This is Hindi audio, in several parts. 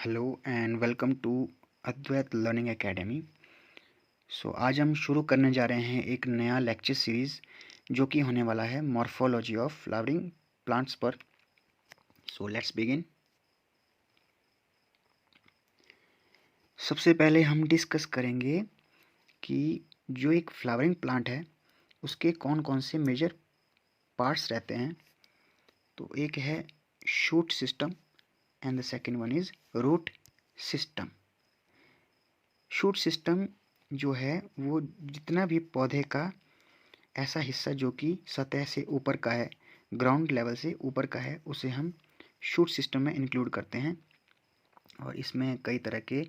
Hello and welcome to Advait learning academy. आज हम शुरू करने जा रहे हैं एक नया लेक्चर सीरीज़ जो कि होने वाला है मॉर्फोलॉजी ऑफ फ्लावरिंग प्लांट्स पर। Let's begin. सबसे पहले हम डिस्कस करेंगे कि जो एक फ्लावरिंग प्लांट है उसके कौन कौन से मेजर पार्ट्स रहते हैं। तो एक है shoot system and the second one is root system. Shoot system जो है वो जितना भी पौधे का ऐसा हिस्सा जो कि सतह से ऊपर का है, ग्राउंड लेवल से ऊपर का है, उसे हम शूट सिस्टम में इंक्लूड करते हैं। और इसमें कई तरह के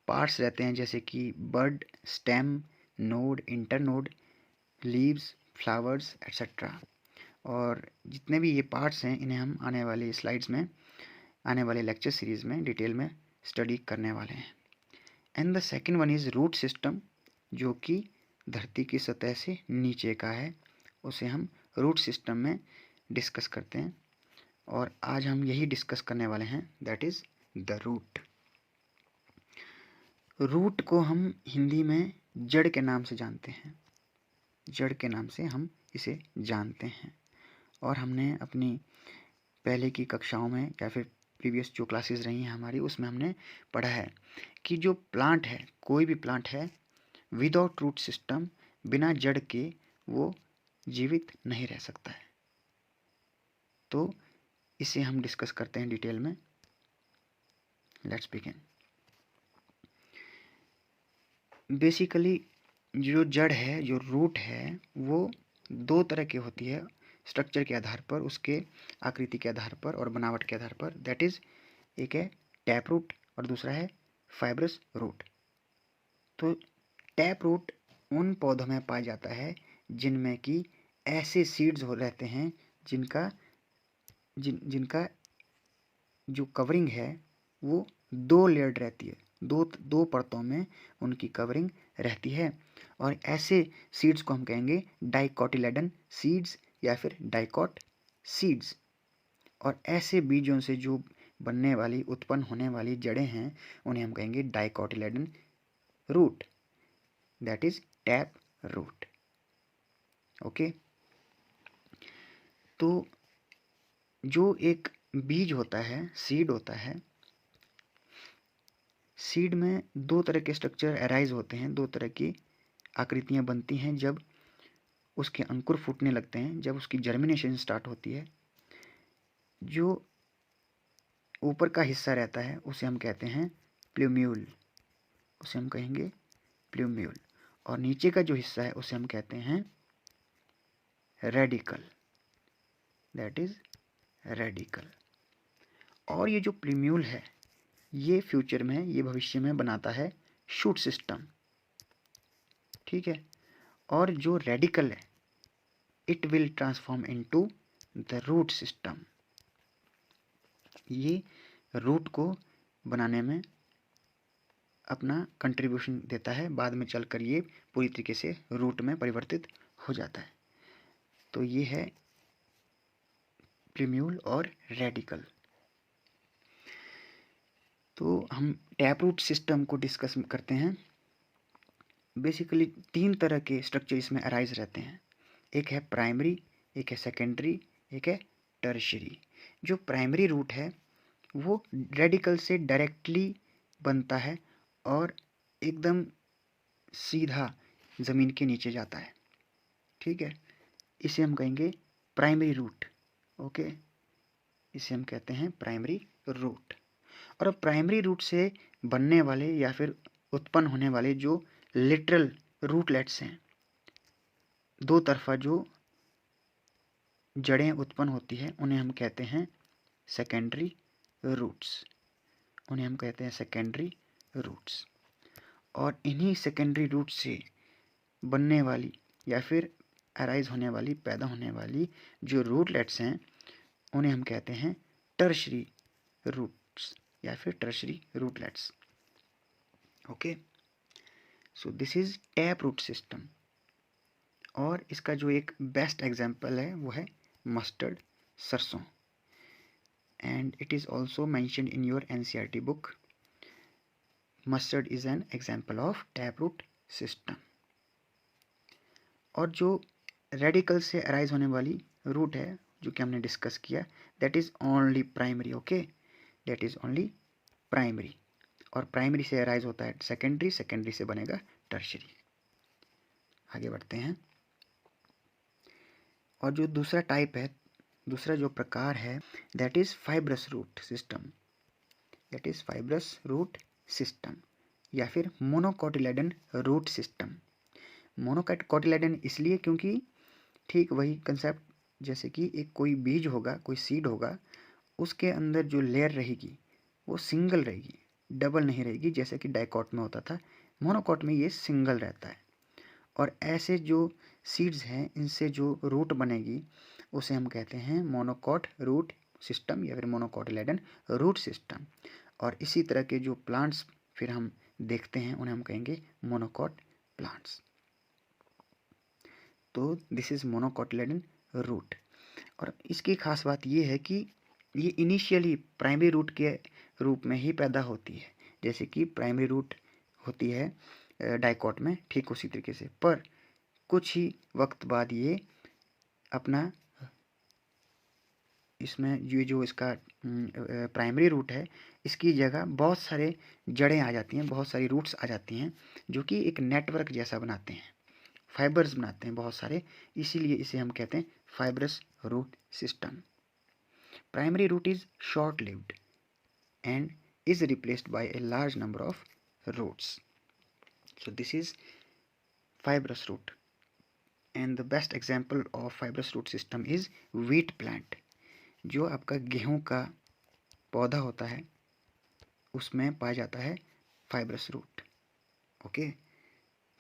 पार्ट्स रहते हैं जैसे कि bud, stem, node, internode, leaves, flowers etcetera. और जितने भी ये पार्ट्स हैं इन्हें हम आने वाली स्लाइड्स में, आने वाले लेक्चर सीरीज़ में डिटेल में स्टडी करने वाले हैं। And the second one is root system जो कि धरती की सतह से नीचे का है, उसे हम रूट सिस्टम में डिस्कस करते हैं। और आज हम यही डिस्कस करने वाले हैं, that is the root. Root को हम हिंदी में जड़ के नाम से जानते हैं, जड़ के नाम से हम इसे जानते हैं। और हमने अपनी पहले की कक्षाओं में या फिर प्रीवियस जो क्लासेस रही हैं हमारी, उसमें हमने पढ़ा है कि जो प्लांट है, कोई भी प्लांट है, विदाउट रूट सिस्टम, बिना जड़ के वो जीवित नहीं रह सकता है। तो इसे हम डिस्कस करते हैं डिटेल में। Let's begin. बेसिकली जो जड़ है, जो रूट है, वो दो तरह की होती है स्ट्रक्चर के आधार पर, उसके आकृति के आधार पर और बनावट के आधार पर। दैट इज़, एक है टैप रूट और दूसरा है फाइब्रस रूट। तो टैप रूट उन पौधों में पाया जाता है जिनमें कि ऐसे सीड्स हो रहते हैं जिनका जो कवरिंग है वो दो लेयर्ड रहती है, दो दो परतों में उनकी कवरिंग रहती है। और ऐसे सीड्स को हम कहेंगे डाइकोटिलेडन सीड्स या फिर डाइकोट सीड्स। और ऐसे बीजों से जो बनने वाली, उत्पन्न होने वाली जड़ें हैं, उन्हें हम कहेंगे dicotyledon root, that is tap root. Okay. तो जो एक बीज होता है, सीड होता है, सीड में दो तरह के स्ट्रक्चर अराइज होते हैं, दो तरह की आकृतियां बनती हैं जब उसके अंकुर फूटने लगते हैं, जब उसकी जर्मिनेशन स्टार्ट होती है। जो ऊपर का हिस्सा रहता है उसे हम कहते हैं प्लूम्यूल, उसे हम कहेंगे प्लूम्यूल। और नीचे का जो हिस्सा है उसे हम कहते हैं रेडिकल, दैट इज रेडिकल। और ये जो प्लूम्यूल है, ये फ्यूचर में, ये भविष्य में बनाता है शूट सिस्टम, ठीक है। और जो रेडिकल है, it will transform into the root system. ये रूट को बनाने में अपना कंट्रीब्यूशन देता है, बाद में चलकर ये पूरी तरीके से रूट में परिवर्तित हो जाता है। तो ये है प्लूम्यूल और रेडिकल। तो हम टैप रूट सिस्टम को डिस्कस करते हैं। बेसिकली तीन तरह के स्ट्रक्चर इसमें अराइज रहते हैं। एक है प्राइमरी, एक है सेकेंडरी, एक है टर्शियरी। जो प्राइमरी रूट है वो रेडिकल से डायरेक्टली बनता है और एकदम सीधा ज़मीन के नीचे जाता है, ठीक है। इसे हम कहेंगे प्राइमरी रूट। ओके, इसे हम कहते हैं प्राइमरी रूट। और प्राइमरी रूट से बनने वाले या फिर उत्पन्न होने वाले जो लिटरल रूटलेट्स हैं, दो तरफा जो जड़ें उत्पन्न होती हैं, उन्हें हम कहते हैं सेकेंडरी रूट्स, उन्हें हम कहते हैं सेकेंडरी रूट्स। और इन्हीं सेकेंडरी रूट्स से बनने वाली या फिर अराइज होने वाली, पैदा होने वाली जो रूटलेट्स हैं, उन्हें हम कहते हैं टर्शरी रूट्स या फिर tertiary rootlets. Okay, so this is tap root system. और इसका जो एक बेस्ट एग्जाम्पल है वो है मस्टर्ड, सरसों। And it is also mentioned in your NCERT book. Mustard is an example of tap root system. और जो रेडिकल से अराइज होने वाली रूट है जो कि हमने डिस्कस किया, that is only primary. Okay, that is only primary. और प्राइमरी से अराइज होता है सेकेंडरी, सेकेंडरी से बनेगा टर्शरी। आगे बढ़ते हैं। और जो दूसरा टाइप है, दूसरा जो प्रकार है, that is fibrous root system. That is fibrous root system या फिर मोनोकोटिलेडन रूट सिस्टम। मोनोकोटिलेडन इसलिए क्योंकि ठीक वही कंसेप्ट, जैसे कि एक कोई बीज होगा, कोई सीड होगा, उसके अंदर जो लेयर रहेगी वो सिंगल रहेगी, डबल नहीं रहेगी, जैसे कि डाइकॉट में होता था। मोनोकॉट में ये सिंगल रहता है। और ऐसे जो सीड्स हैं, इनसे जो रूट बनेगी उसे हम कहते हैं मोनोकॉट रूट सिस्टम या फिर मोनोकोटिलेडन रूट सिस्टम। और इसी तरह के जो प्लांट्स फिर हम देखते हैं उन्हें हम कहेंगे मोनोकॉट प्लांट्स। तो दिस इज मोनोकोटिलेडन रूट। और इसकी खास बात ये है कि ये इनिशियली प्राइमरी रूट के रूप में ही पैदा होती है, जैसे कि प्राइमरी रूट होती है डाइकॉट में, ठीक उसी तरीके से। पर कुछ ही वक्त बाद ये अपना इसमें ये जो इसका प्राइमरी रूट है, इसकी जगह बहुत सारे जड़ें आ जाती हैं, बहुत सारी रूट्स आ जाती हैं जो कि एक नेटवर्क जैसा बनाते हैं, फाइबर्स बनाते हैं बहुत सारे। इसीलिए इसे हम कहते हैं fibrous root system. Primary root is short lived and is replaced by a large number of roots. So this is fibrous root, and the best example of fibrous root system is wheat plant. जो आपका गेहूं का पौधा होता है उसमें पाया जाता है fibrous root. Okay,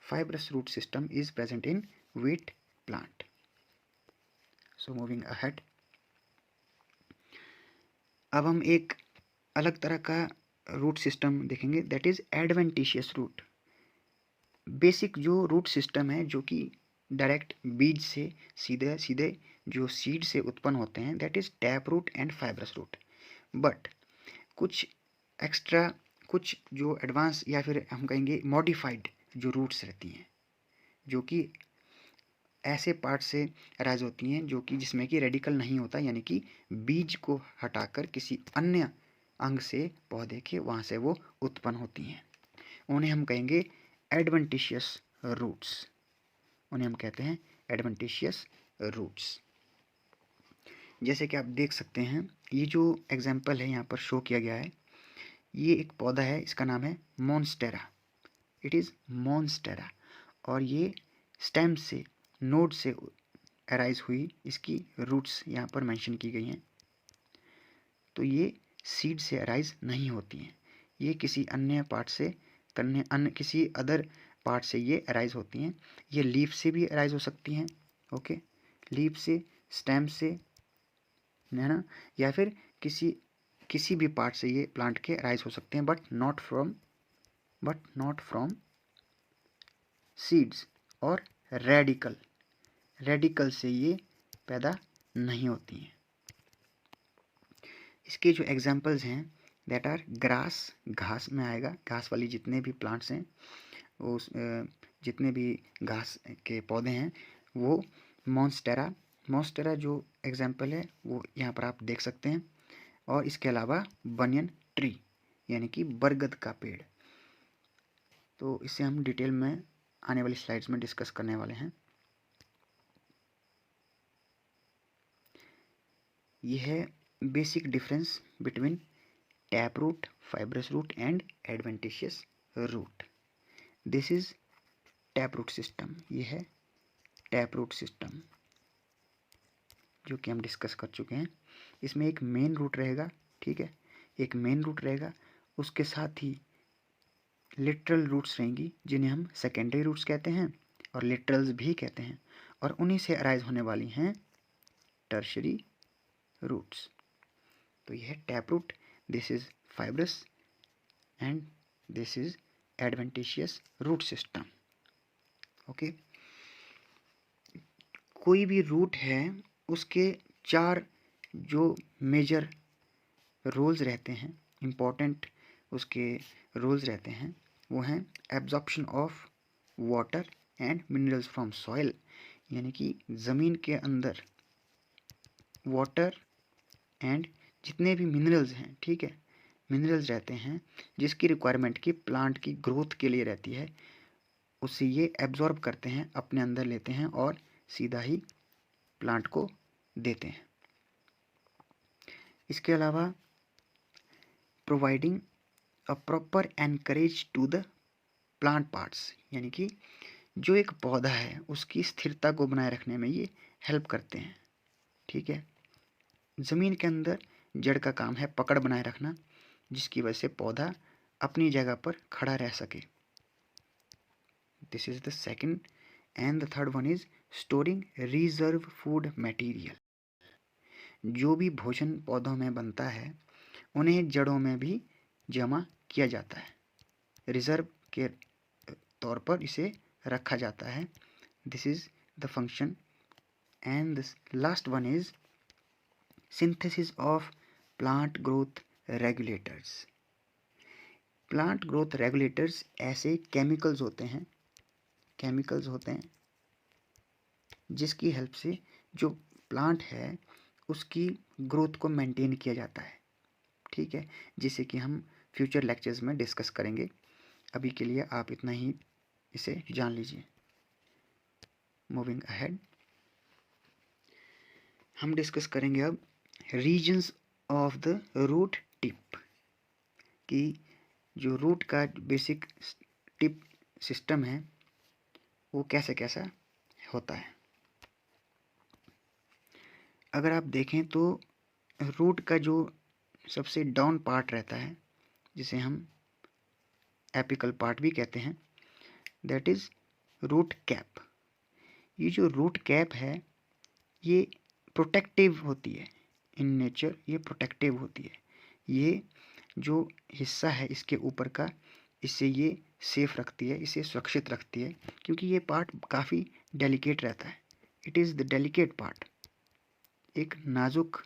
fibrous root system is present in wheat plant. So moving ahead, अब हम एक अलग तरह का रूट सिस्टम देखेंगे, that is adventitious root. Basic जो रूट सिस्टम है जो कि डायरेक्ट बीज से सीधे सीधे जो सीड से उत्पन्न होते हैं, that is tap root and fibrous root. But कुछ एक्स्ट्रा, कुछ जो एडवांस या फिर हम कहेंगे मॉडिफाइड जो रूट्स रहती हैं, जो कि ऐसे पार्ट से अराइज होती हैं जो कि जिसमें कि रेडिकल नहीं होता, यानी कि बीज को हटाकर किसी अन्य अंग से पौधे के वहाँ से वो उत्पन्न होती हैं, उन्हें हम कहेंगे एडवेंटिशियस रूट्स। उन्हें हम कहते हैं एडवेंटिशियस रूट्स। जैसे कि आप देख सकते हैं, ये जो एग्जाम्पल है यहाँ पर शो किया गया है, ये एक पौधा है, इसका नाम है मॉन्स्टेरा। It is monstera. और ये स्टेम से, नोड से अराइज हुई इसकी रूट्स यहाँ पर मेंशन की गई हैं। तो ये सीड से अराइज नहीं होती हैं, ये किसी अन्य पार्ट से किसी अदर पार्ट से ये अराइज होती हैं। ये लीफ से भी अराइज हो सकती हैं, ओके, लीफ से, स्टेम से, है ना, या फिर किसी भी पार्ट से ये प्लांट के अराइज हो सकते हैं, बट नॉट फ्रॉम सीड्स और रेडिकल से ये पैदा नहीं होती हैं। इसके जो एग्जाम्पल्स हैं, दैट आर ग्रास, घास में आएगा, घास वाली जितने भी प्लांट्स हैं, उस जितने भी घास के पौधे हैं वो मॉन्स्टेरा जो एग्जाम्पल है वो यहाँ पर आप देख सकते हैं। और इसके अलावा बनियन ट्री यानी कि बरगद का पेड़, तो इसे हम डिटेल में आने वाली स्लाइड्स में डिस्कस करने वाले हैं। यह है basic difference between tap root, fibrous root and adventitious root. This is tap root system. यह है टैप रूट सिस्टम जो कि हम डिस्कस कर चुके हैं। इसमें एक मेन रूट रहेगा, ठीक है, एक मेन रूट रहेगा, उसके साथ ही लिटरल रूट्स रहेंगी जिन्हें हम सेकेंडरी रूट्स कहते हैं और लिटरल्स भी कहते हैं, और उन्हीं से अराइज होने वाली हैं टर्शरी रूट्स। तो यह है tap root, this is fibrous and this is adventitious root system. Okay, कोई भी रूट है उसके 4 जो मेजर रोल्स रहते हैं, इम्पॉर्टेंट उसके रूल्स रहते हैं वो हैं absorption of water and minerals from soil, यानी कि ज़मीन के अंदर वाटर एंड जितने भी मिनरल्स हैं, ठीक है, मिनरल्स रहते हैं जिसकी रिक्वायरमेंट की प्लांट की ग्रोथ के लिए रहती है, उसे ये एब्जॉर्ब करते हैं, अपने अंदर लेते हैं और सीधा ही प्लांट को देते हैं। इसके अलावा providing a proper anchorage to the plant parts, यानी कि जो एक पौधा है उसकी स्थिरता को बनाए रखने में ये हेल्प करते हैं, ठीक है। ज़मीन के अंदर जड़ का काम है पकड़ बनाए रखना, जिसकी वजह से पौधा अपनी जगह पर खड़ा रह सके। This is the second and the third one is storing reserve food material. जो भी भोजन पौधों में बनता है उन्हें जड़ों में भी जमा किया जाता है, रिजर्व के तौर पर इसे रखा जाता है। This is the function and the last one is synthesis of plant growth regulators. Plant growth regulators ऐसे केमिकल्स होते हैं जिसकी हेल्प से जो प्लांट है उसकी ग्रोथ को मेंटेन किया जाता है, ठीक है, जिसे कि हम फ्यूचर लेक्चर्स में डिस्कस करेंगे। अभी के लिए आप इतना ही इसे जान लीजिए। मूविंग अहेड, हम डिस्कस करेंगे अब regions of the root tip, कि जो रूट का बेसिक टिप सिस्टम है वो कैसे कैसा होता है। अगर आप देखें तो रूट का जो सबसे डाउन पार्ट रहता है जिसे हम एपिकल पार्ट भी कहते हैं, दैट इज़ रूट कैप। ये जो रूट कैप है ये प्रोटेक्टिव होती है, इन नेचर ये प्रोटेक्टिव होती है। ये जो हिस्सा है इसके ऊपर का, इससे ये सेफ रखती है, इसे सुरक्षित रखती है, क्योंकि ये पार्ट काफ़ी डेलिकेट रहता है। It is the delicate part, एक नाजुक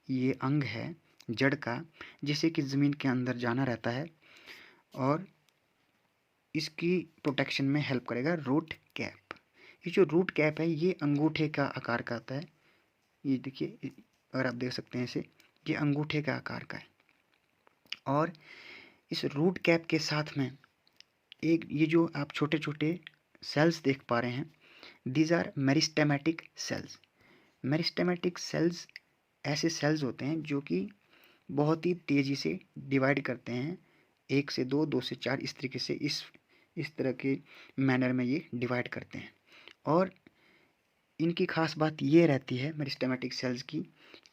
ये अंग है जड़ का जिसे कि ज़मीन के अंदर जाना रहता है और इसकी प्रोटेक्शन में हेल्प करेगा रूट कैप। ये जो रूट कैप है ये अंगूठे का आकार का आता है, ये देखिए, अगर आप देख सकते हैं इसे, ये अंगूठे का आकार का है। और इस रूट कैप के साथ में एक ये जो आप छोटे छोटे सेल्स देख पा रहे हैं, these are meristematic cells. Meristematic cells ऐसे सेल्स होते हैं जो कि बहुत ही तेज़ी से डिवाइड करते हैं, 1 से 2, 2 से 4, इस तरीके से इस तरह के मैनर में ये डिवाइड करते हैं। और इनकी खास बात ये रहती है मेरिस्टेमेटिक सेल्स की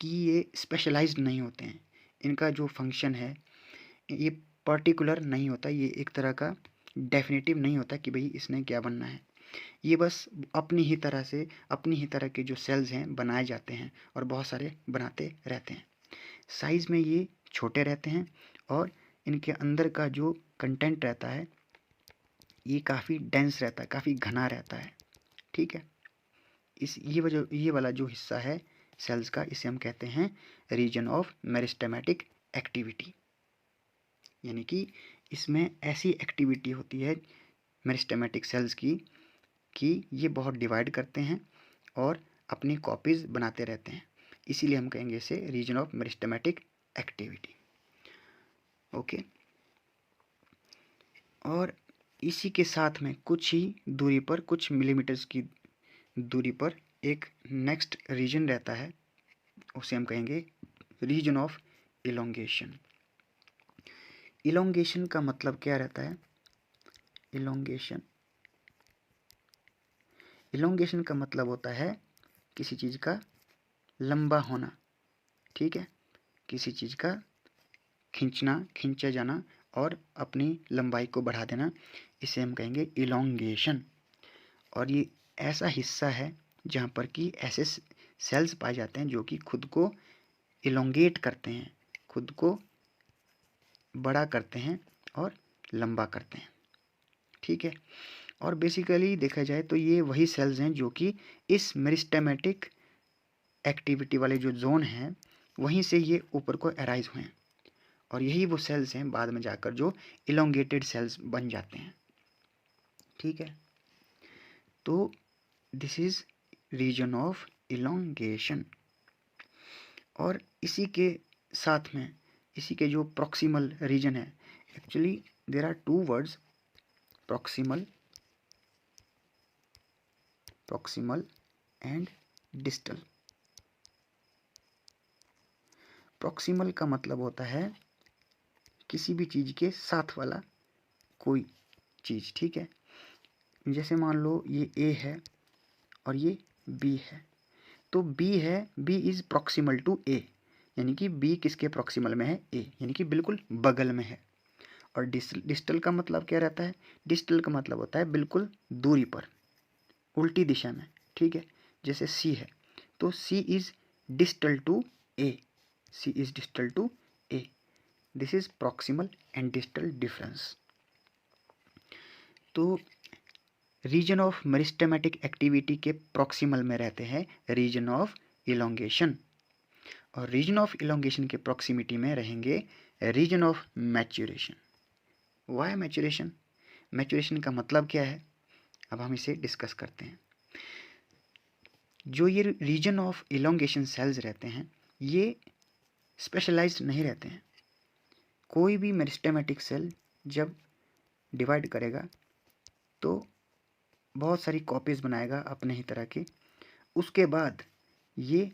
कि ये स्पेशलाइज्ड नहीं होते हैं। इनका जो फंक्शन है ये पर्टिकुलर नहीं होता, ये एक तरह का डेफिनेटिव नहीं होता कि भाई इसने क्या बनना है। ये बस अपनी ही तरह के जो सेल्स हैं बनाए जाते हैं और बहुत सारे बनाते रहते हैं। साइज़ में ये छोटे रहते हैं और इनके अंदर का जो कंटेंट रहता है ये काफ़ी डेंस रहता है, काफ़ी घना रहता है, ठीक है। ये वाला जो हिस्सा है सेल्स का, इसे हम कहते हैं रीजन ऑफ मेरिस्टेमेटिक एक्टिविटी, यानी कि इसमें ऐसी एक्टिविटी होती है मेरिस्टेमेटिक सेल्स की कि ये बहुत डिवाइड करते हैं और अपनी कॉपीज़ बनाते रहते हैं, इसीलिए हम कहेंगे इसे region of meristematic activity. Okay, और इसी के साथ में कुछ ही दूरी पर, कुछ मिलीमीटर्स की दूरी पर एक नेक्स्ट रीजन रहता है, उसे हम कहेंगे रीजन ऑफ इलोंगेशन। इलोंगेशन का मतलब क्या रहता है? इलोंगेशन का मतलब होता है किसी चीज़ का लंबा होना, ठीक है, किसी चीज़ का खींचा जाना और अपनी लंबाई को बढ़ा देना, इसे हम कहेंगे इलोंगेशन। और ये ऐसा हिस्सा है जहाँ पर कि ऐसे सेल्स पाए जाते हैं जो कि खुद को इलोंगेट करते हैं, खुद को बड़ा करते हैं और लंबा करते हैं, ठीक है। और बेसिकली देखा जाए तो ये वही सेल्स हैं जो कि इस मेरिस्टेमेटिक एक्टिविटी वाले जो जोन हैं वहीं से ये ऊपर को अराइज हुए हैं और यही वो सेल्स हैं बाद में जाकर जो इलोंगेटेड सेल्स बन जाते हैं। ठीक है, तो this is region of elongation. और इसी के साथ में इसी के जो प्रॉक्सिमल रीजन है, actually there are two words, proximal and distal. Proximal का मतलब होता है किसी भी चीज़ के साथ वाला कोई चीज़। ठीक है, जैसे मान लो ये ए है और ये बी है, तो बी है, बी इज़ प्रॉक्सिमल टू ए, यानी कि बी किसके प्रॉक्सिमल में है, ए, यानी कि बिल्कुल बगल में है। और डिस्टल का मतलब क्या रहता है, डिस्टल का मतलब होता है बिल्कुल दूरी पर, उल्टी दिशा में। ठीक है, जैसे सी है तो C is distal to A, C is distal to A. This is proximal and distal difference. तो रीजन ऑफ मेरिस्टेमेटिक एक्टिविटी के प्रॉक्सिमल में रहते हैं रीजन ऑफ इलोंगेशन, और रीजन ऑफ इलोंगेशन के प्रॉक्सिमिटी में रहेंगे region of maturation. Why maturation, maturation का मतलब क्या है, अब हम इसे डिस्कस करते हैं। जो ये रीजन ऑफ इलोंगेशन सेल्स रहते हैं ये स्पेशलाइज्ड नहीं रहते हैं। कोई भी मेरिस्टेमेटिक सेल जब डिवाइड करेगा तो बहुत सारी कॉपीज़ बनाएगा अपने ही तरह की, उसके बाद ये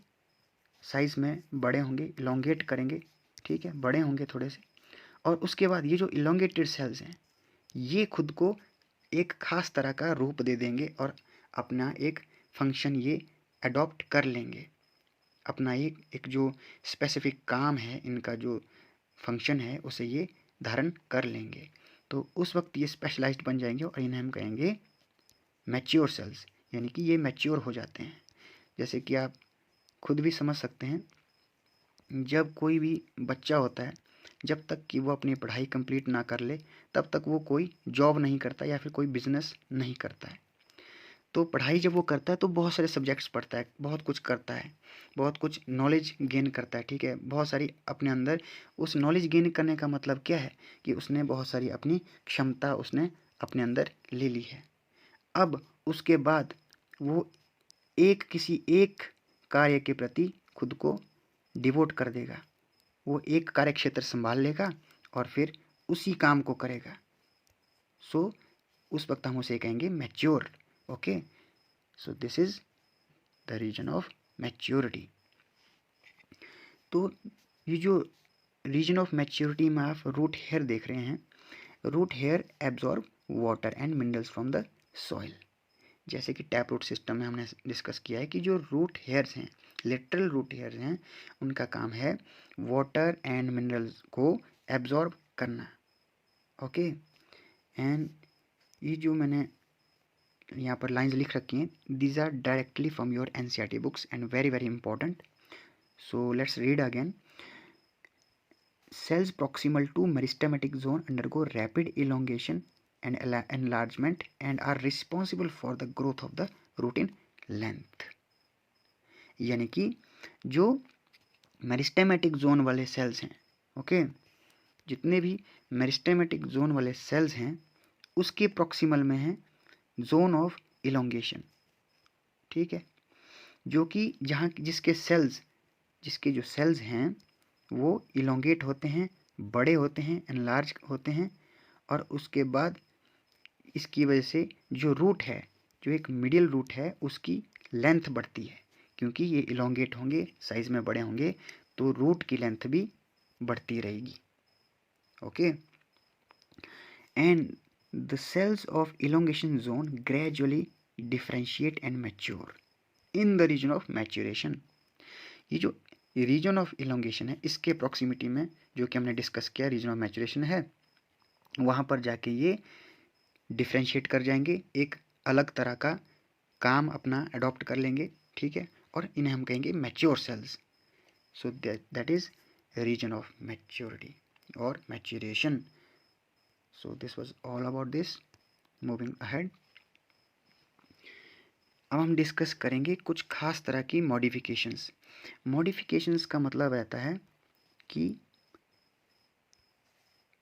साइज़ में बड़े होंगे, इलोंगेट करेंगे। ठीक है, बड़े होंगे थोड़े से, और उसके बाद ये जो इलोंगेटेड सेल्स हैं ये खुद को एक खास तरह का रूप दे देंगे और अपना एक फंक्शन ये अडॉप्ट कर लेंगे। अपना एक जो स्पेसिफिक काम है, इनका जो फंक्शन है उसे ये धारण कर लेंगे। तो उस वक्त ये स्पेशलाइज्ड बन जाएंगे और इन्हें हम कहेंगे मैच्योर सेल्स, यानी कि ये मैच्योर हो जाते हैं। जैसे कि आप खुद भी समझ सकते हैं, जब कोई भी बच्चा होता है जब तक कि वो अपनी पढ़ाई कंप्लीट ना कर ले तब तक वो कोई जॉब नहीं करता या फिर कोई बिजनेस नहीं करता है। तो पढ़ाई जब वो करता है तो बहुत सारे सब्जेक्ट्स पढ़ता है, बहुत कुछ करता है, बहुत कुछ नॉलेज गेन करता है। ठीक है, बहुत सारी अपने अंदर, उस नॉलेज गेन करने का मतलब क्या है कि उसने बहुत सारी अपनी क्षमता उसने अपने अंदर ले ली है। अब उसके बाद वो किसी एक कार्य के प्रति खुद को डिवोट कर देगा, वो एक कार्य क्षेत्र संभाल लेगा और फिर उसी काम को करेगा। सो उस वक्त हम उसे कहेंगे mature. Okay, so this is the region of maturity. तो ये जो रीजन ऑफ मैच्योरिटी में आप रूट हेयर देख रहे हैं, root hair absorb water and minerals from the soil. जैसे कि टैप रूट सिस्टम में हमने डिस्कस किया है कि जो रूट हेयर्स हैं, लिटरल रूट हेयर्स हैं, उनका काम है वाटर एंड मिनरल्स को एब्जॉर्ब करना। ओके, एंड ये जो मैंने यहाँ पर लाइंस लिख रखी हैं, these are directly from your NCERT books and very very important. So let's read again. Cells proximal to meristematic zone undergo rapid elongation and enlargement and are responsible for the growth of the root in length। यानी कि जो मेरिस्टेमेटिक जोन वाले सेल्स हैं, ओके, जितने भी मेरिस्टेमेटिक जोन वाले सेल्स हैं उसके प्रॉक्सिमल में है जोन ऑफ इलोंगेशन। ठीक है, जो कि जहाँ जिसके जो सेल्स हैं वो इलोंगेट होते हैं, बड़े होते हैं, एनलार्ज होते हैं, और उसके बाद इसकी वजह से जो रूट है, जो एक मिडिल रूट है, उसकी लेंथ बढ़ती है, क्योंकि ये इलोंगेट होंगे, साइज में बड़े होंगे, तो रूट की लेंथ भी बढ़ती रहेगी। Okay, and the cells of elongation zone gradually differentiate and mature in the region of maturation. ये जो रीजन ऑफ इलोंगेशन है इसके प्रॉक्सिमिटी में जो कि हमने डिस्कस किया रीजन ऑफ मैच्योरेशन है, वहाँ पर जाके ये डिफ्रेंशिएट कर जाएंगे, एक अलग तरह का काम अपना अडॉप्ट कर लेंगे। ठीक है, और इन्हें हम कहेंगे mature cells. So that is region of maturity और maturation. So this was all about this. Moving ahead, अब हम डिस्कस करेंगे कुछ खास तरह की मॉडिफिकेशंस। मॉडिफिकेशंस का मतलब रहता है कि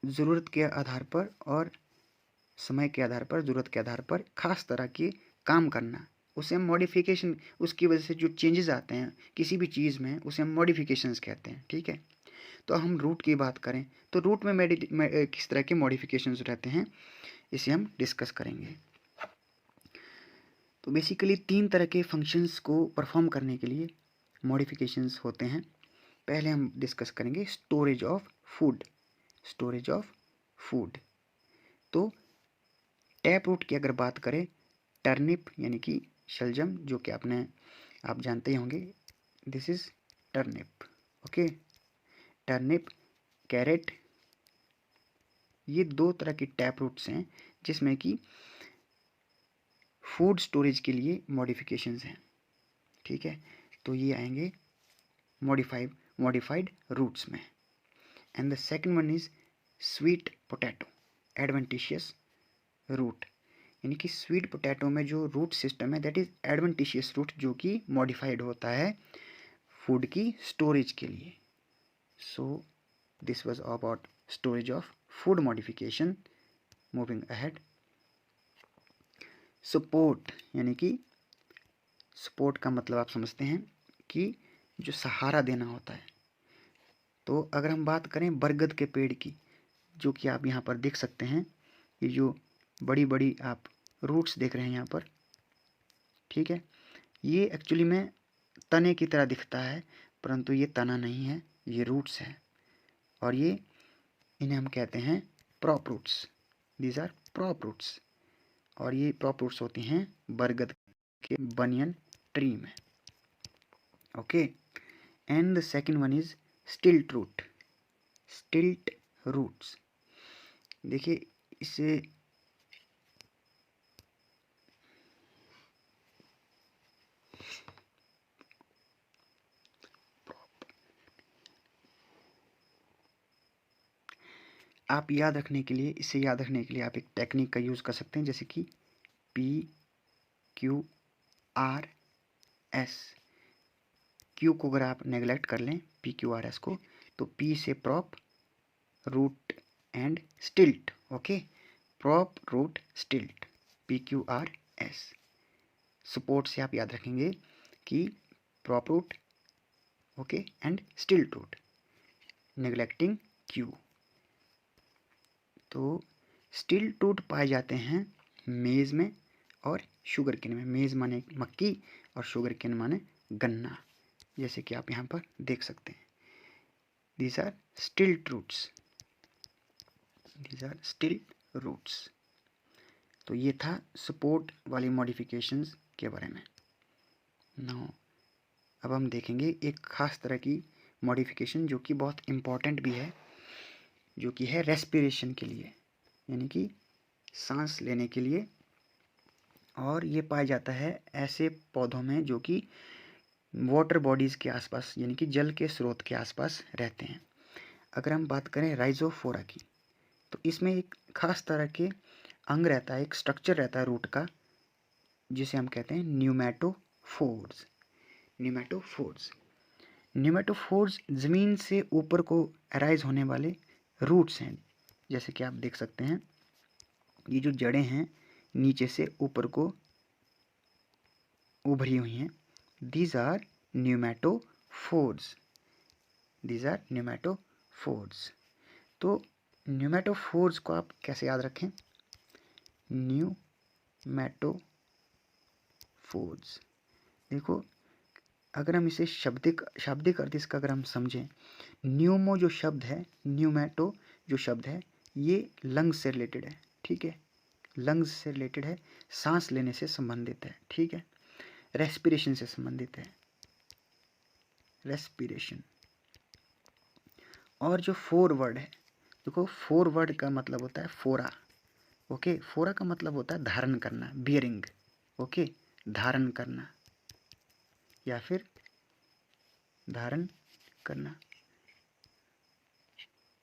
ज़रूरत के आधार पर और समय के आधार पर, ज़रूरत के आधार पर खास तरह के काम करना, उसे हम मॉडिफिकेशन, उसकी वजह से जो चेंजेस आते हैं किसी भी चीज़ में, उसे हम मॉडिफिकेशंस कहते हैं। ठीक है, तो हम रूट की बात करें तो रूट में किस तरह के मॉडिफिकेशंस रहते हैं, इसे हम डिस्कस करेंगे। तो बेसिकली 3 तरह के फंक्शंस को परफॉर्म करने के लिए मॉडिफिकेशंस होते हैं। पहले हम डिस्कस करेंगे storage of food. Storage of food, तो टैप रूट की अगर बात करें, टर्निप यानी कि शलजम, जो कि आप जानते ही होंगे, this is turnip. Okay, turnip, carrot, ये 2 तरह की टैप रूट्स हैं जिसमें कि फूड स्टोरेज के लिए मॉडिफिकेशंस हैं। ठीक है, तो ये आएंगे मॉडिफाइड रूट्स में। And the second one is sweet potato, adventitious root, यानी कि स्वीट पोटैटो में जो रूट सिस्टम है दैट इज एडवेंटिशियस रूट, जो कि मॉडिफाइड होता है फूड की स्टोरेज के लिए। सो this was about storage of food modification. Moving ahead, support, यानी कि सपोर्ट का मतलब आप समझते हैं कि जो सहारा देना होता है। तो अगर हम बात करें बरगद के पेड़ की, जो कि आप यहाँ पर देख सकते हैं, ये जो बड़ी बड़ी आप रूट्स देख रहे हैं यहाँ पर, ठीक है, ये एक्चुअली में तने की तरह दिखता है, परंतु ये तना नहीं है, ये रूट्स है। और ये इन्हें हम कहते हैं prop roots, these are prop roots. और ये प्रॉप रूट्स होती हैं बरगद के बनियन ट्री में। Okay, and the second one is stilt root. Stilt roots, देखिए इसे आप याद रखने के लिए, इसे याद रखने के लिए आप एक टेक्निक का यूज़ कर सकते हैं, जैसे कि PQRS। क्यू को अगर आप नेगलेक्ट कर लें, PQRS को, तो P से prop, root and stilt. Okay, prop, root, stilt, PQRS। Support से आप याद रखेंगे कि prop root, okay, and stilt root, neglecting Q। तो स्टिल्ट रूट पाए जाते हैं मेज़ में और शुगर केन में। मेज़ माने मक्की और शुगर केन माने गन्ना, जैसे कि आप यहाँ पर देख सकते हैं। These are stilt roots, these are stilt roots. तो ये था सपोर्ट वाली मॉडिफिकेशंस के बारे में। नाउ अब हम देखेंगे एक खास तरह की मॉडिफिकेशन जो कि बहुत इम्पॉर्टेंट भी है, जो कि है रेस्पिरेशन के लिए, यानी कि सांस लेने के लिए। और ये पाया जाता है ऐसे पौधों में जो कि वाटर बॉडीज़ के आसपास, यानी कि जल के स्रोत के आसपास रहते हैं। अगर हम बात करें राइजोफोरा की, तो इसमें एक खास तरह के अंग रहता है, एक स्ट्रक्चर रहता है रूट का, जिसे हम कहते हैं न्यूमैटोफोर्स। न्यूमैटोफोर्स, न्यूमैटोफोर्स ज़मीन से ऊपर को अराइज होने वाले रूट्स हैं। जैसे कि आप देख सकते हैं, ये जो जड़ें हैं नीचे से ऊपर को उभरी हुई हैं, these are pneumatophores, these are pneumatophores. तो न्यूमैटोफोर्स को आप कैसे याद रखें, न्यूमैटोफोर्स। देखो, अगर हम इसे शाब्दिक अर्थ इसका अगर हम समझें, न्यूमो जो शब्द है, न्यूमैटो जो शब्द है, ये लंग्स से रिलेटेड है। ठीक है, लंग्स से रिलेटेड है, सांस लेने से संबंधित है। ठीक है, रेस्पिरेशन से संबंधित है, रेस्पिरेशन। और जो फोर वर्ड है, देखो फोर वर्ड का मतलब होता है फोरा। ओके, फोरा का मतलब होता है धारण करना, बियरिंग। ओके, धारण करना या फिर धारण करना,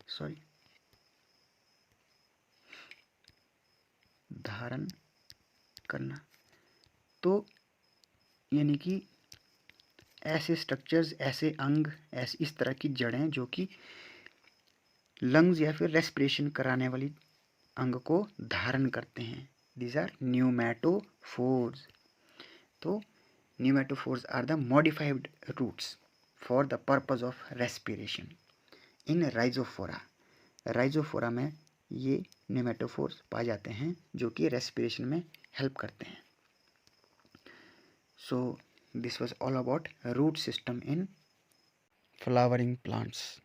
सॉरी, धारण करना। तो यानी कि ऐसे स्ट्रक्चर्स, ऐसे अंग, ऐसे इस तरह की जड़ें जो कि लंग्स या फिर रेस्पिरेशन कराने वाली अंग को धारण करते हैं। These are pneumatophores. तो pneumatophores are the modified roots for the purpose of respiration in Rhizophora. Rhizophora में ये न्यूमैटोफोर्स पाए जाते हैं जो कि रेस्पिरेशन में हेल्प करते हैं। So this was all about root system in flowering plants.